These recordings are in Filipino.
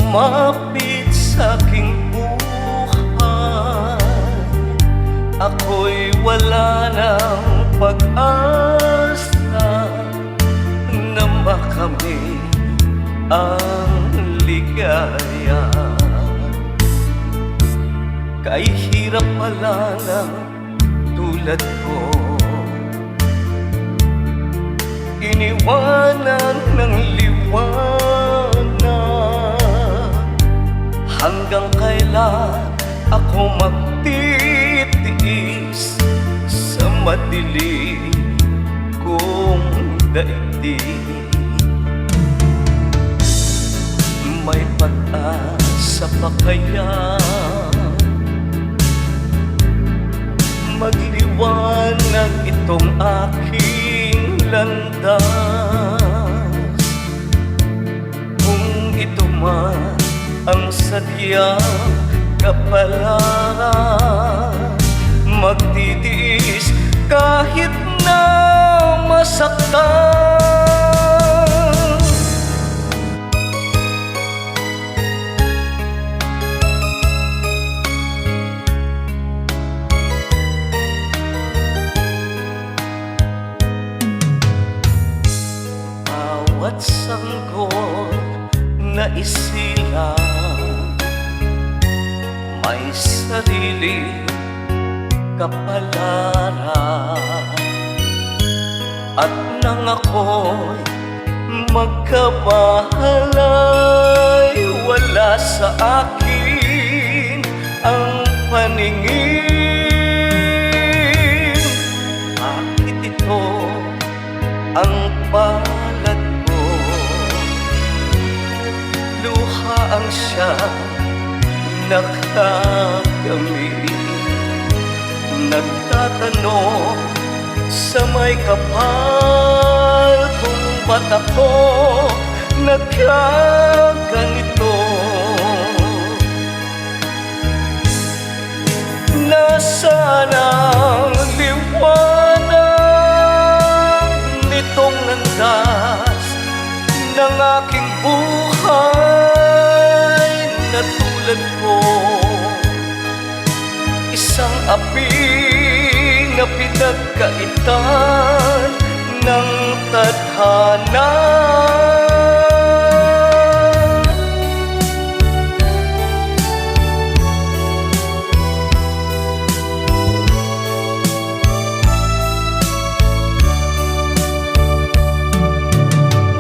sumapit sa'king buhay, ako'y wala ng pag-asa na makamit ang ligaya. Kay hirap pala ng tulad ko, iniwanan ng liwanag. Hanggang kailan ako magtitiis sa madilim kong daigdig? May pag-asa pa kaya magliwanag itong aking landas? Kung ito man ang sadyang kapalaran, magtitiis kahit na masaktan. Bawat sanggol na isilang may sarili kapalaran, at nang ako'y magkabahalay, wala sa akin ang paningin. Bakit ito ang palad ko? Luha ang siyang nakakamit. Nagtatanong sa may kapal kung ba't ako nagkaganito. Nasaan ang liwanag nitong landas ng aking buhay na tulad ko? Isang api na pinagkaitan ng tadhana.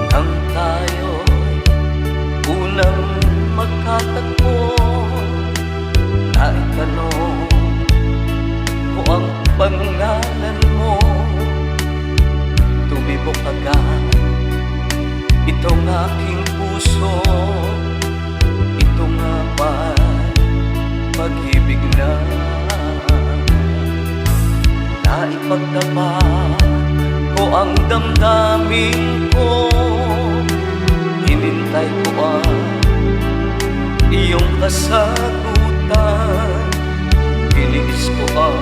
Nang tayo'y unang magkatagpo, naitanong ko ang pangalan mo. Tumibok agad itong aking puso. Ito nga ba'y pag-ibig na naipagtapat ko ang damdamin ko? Hinintay ko ang iyong kasagutan. Tiniis ko ang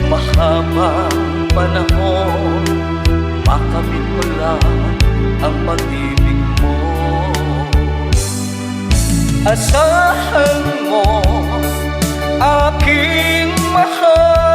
mahabang panahon, makamit ko lang ang pag-ibig mo. Asahan mo, aking mahal,